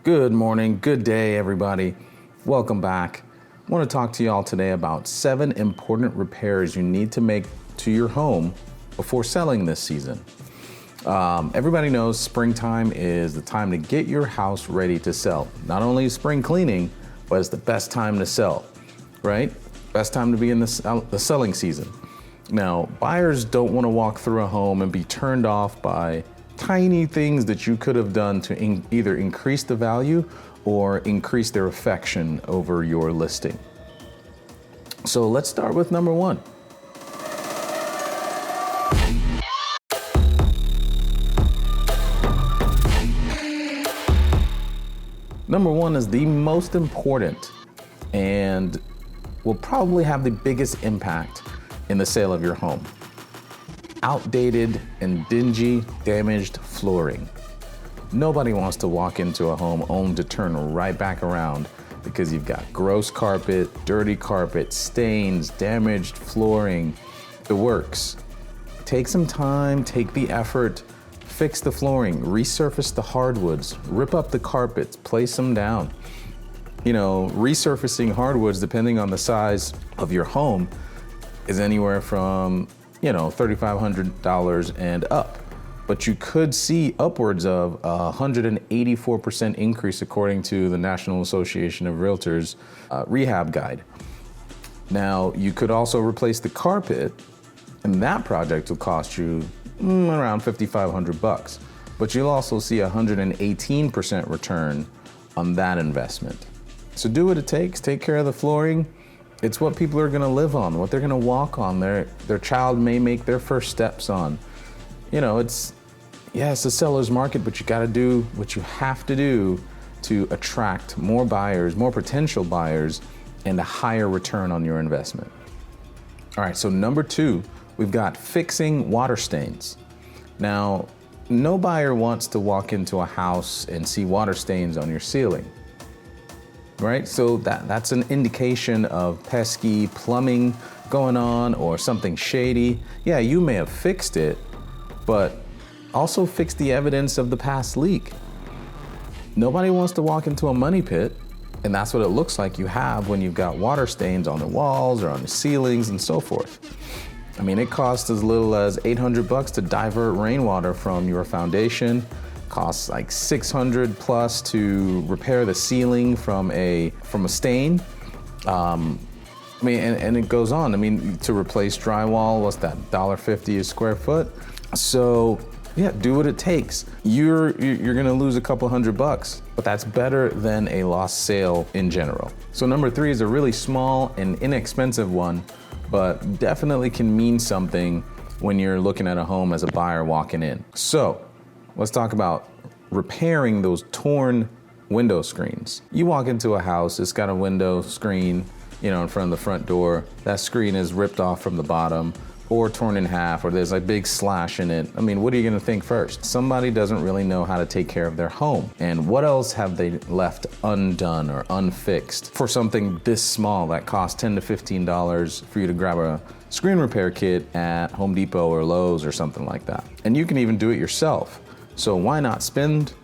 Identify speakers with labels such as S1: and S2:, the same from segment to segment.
S1: Good morning, good day, everybody. Welcome back. I want to talk to you all today about 7 important repairs you need to make to your home before selling this season. Everybody knows springtime is the time to get your house ready to sell. Not only is spring cleaning, but it's the best time to sell, right? Best time to be in the selling season. Now, buyers don't want to walk through a home and be turned off by tiny things that you could have done to either increase the value or increase their affection over your listing. So let's start with number 1. Number 1 is the most important and will probably have the biggest impact in the sale of your home. Outdated and dingy, damaged flooring. Nobody wants to walk into a home only to turn right back around because you've got gross carpet, dirty carpet, stains, damaged flooring, the works. Take some time, take the effort, fix the flooring, resurface the hardwoods, rip up the carpets, place them down. You know, resurfacing hardwoods, depending on the size of your home, is anywhere from $3,500 and up. But you could see upwards of 184% increase according to the National Association of Realtors rehab guide. Now, you could also replace the carpet, and that project will cost you around $5,500. But you'll also see 118% return on that investment. So do what it takes, take care of the flooring. It's what people are gonna live on, what they're gonna walk on, their child may make their first steps on. You know, it's a seller's market, but you gotta do what you have to do to attract more buyers, more potential buyers, and a higher return on your investment. All right, so number 2, we've got fixing water stains. Now, no buyer wants to walk into a house and see water stains on your ceiling. Right? So that's an indication of pesky plumbing going on or something shady. Yeah, you may have fixed it, but also fix the evidence of the past leak. Nobody wants to walk into a money pit, and that's what it looks like you have when you've got water stains on the walls or on the ceilings and so forth. I mean, it costs as little as $800 to divert rainwater from your foundation. Costs like $600 plus to repair the ceiling from a stain. And it goes on. I mean, to replace drywall, what's that? $1.50 a square foot. So yeah, do what it takes. You're gonna lose a couple $100, but that's better than a lost sale in general. So number 3 is a really small and inexpensive one, but definitely can mean something when you're looking at a home as a buyer walking in. So let's talk about repairing those torn window screens. You walk into a house, it's got a window screen, in front of the front door. That screen is ripped off from the bottom or torn in half, or there's a big slash in it. I mean, what are you gonna think first? Somebody doesn't really know how to take care of their home. And what else have they left undone or unfixed for something this small that costs $10 to $15 for you to grab a screen repair kit at Home Depot or Lowe's or something like that? And you can even do it yourself. So why not spend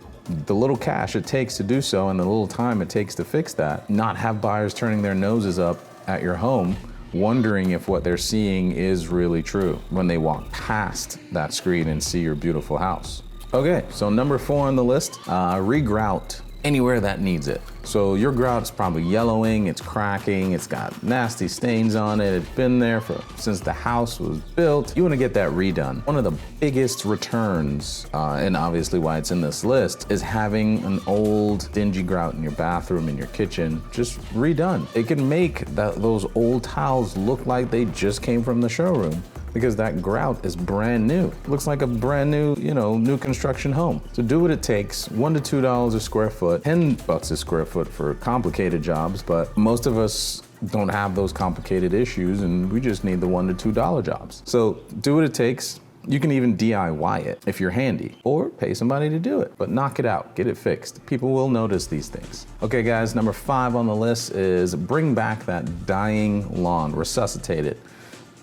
S1: the little cash it takes to do so and the little time it takes to fix that, not have buyers turning their noses up at your home, wondering if what they're seeing is really true when they walk past that screen and see your beautiful house. Okay, so number 4 on the list, re-grout anywhere that needs it. So your grout's probably yellowing, it's cracking, it's got nasty stains on it, it's been there since the house was built. You wanna get that redone. One of the biggest returns, and obviously why it's in this list, is having an old dingy grout in your bathroom, in your kitchen, just redone. It can make those old tiles look like they just came from the showroom, because that grout is brand new. It looks like a brand new, new construction home. So do what it takes, $1 to $2 a square foot, $10 a square foot for complicated jobs, but most of us don't have those complicated issues and we just need the $1 to $2 jobs. So do what it takes. You can even DIY it if you're handy, or pay somebody to do it, but knock it out, get it fixed. People will notice these things. Okay guys, number 5 on the list is bring back that dying lawn, resuscitate it.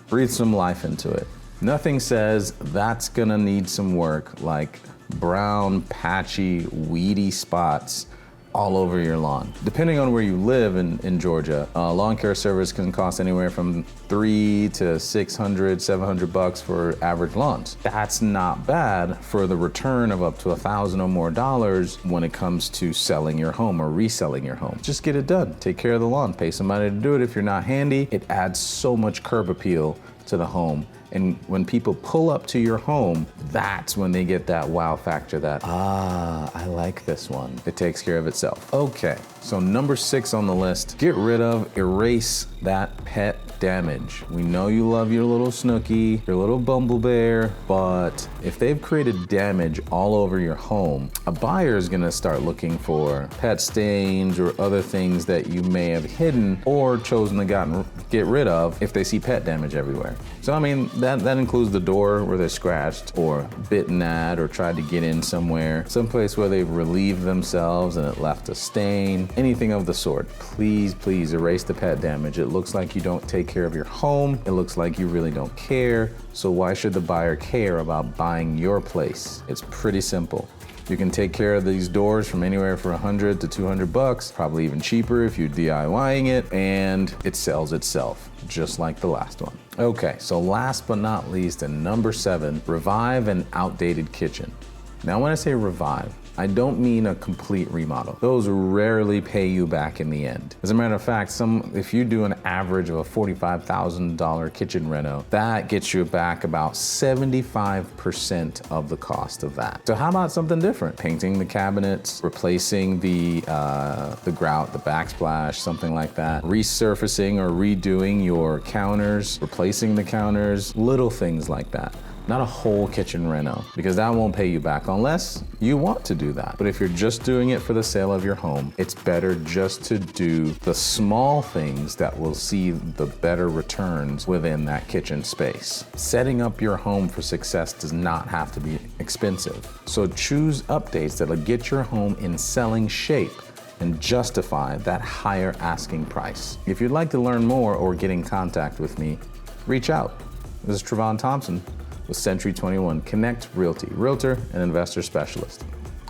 S1: Breathe some life into it. Nothing says that's gonna need some work like brown, patchy, weedy spots all over your lawn. Depending on where you live in Georgia, lawn care service can cost anywhere from $300 to $600, $700 for average lawns. That's not bad for the return of up to $1,000 or more when it comes to selling your home or reselling your home. Just get it done. Take care of the lawn. Pay somebody to do it. If you're not handy, it adds so much curb appeal to the home. And when people pull up to your home, that's when they get that wow factor that, I like this one. It takes care of itself. Okay, so number 6 on the list, get rid of, erase that pet damage. We know you love your little Snooki, your little Bumble Bear, but if they've created damage all over your home, a buyer is gonna start looking for pet stains or other things that you may have hidden or chosen to get rid of if they see pet damage everywhere. So I mean, that includes the door where they're scratched or bitten at or tried to get in somewhere, someplace where they've relieved themselves and it left a stain, anything of the sort. Please, please erase the pet damage. It looks like you don't take care of your home. It looks like you really don't care. So why should the buyer care about buying your place? It's pretty simple. You can take care of these doors from anywhere from $100 to $200, probably even cheaper if you're DIYing it, and it sells itself, just like the last one. Okay, so last but not least, and number 7, revive an outdated kitchen. Now when I say revive, I don't mean a complete remodel. Those rarely pay you back in the end. As a matter of fact, if you do an average of a $45,000 kitchen reno, that gets you back about 75% of the cost of that. So how about something different? Painting the cabinets, replacing the grout, the backsplash, something like that. Resurfacing or redoing your counters, replacing the counters, little things like that. Not a whole kitchen reno, because that won't pay you back unless you want to do that. But if you're just doing it for the sale of your home, it's better just to do the small things that will see the better returns within that kitchen space. Setting up your home for success does not have to be expensive. So choose updates that'll get your home in selling shape and justify that higher asking price. If you'd like to learn more or get in contact with me, reach out. This is Trivon Thompson with Century 21 Connect Realty, Realtor and Investor Specialist.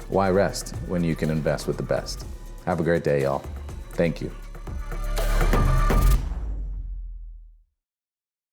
S1: Why rest when you can invest with the best? Have a great day, y'all. Thank you.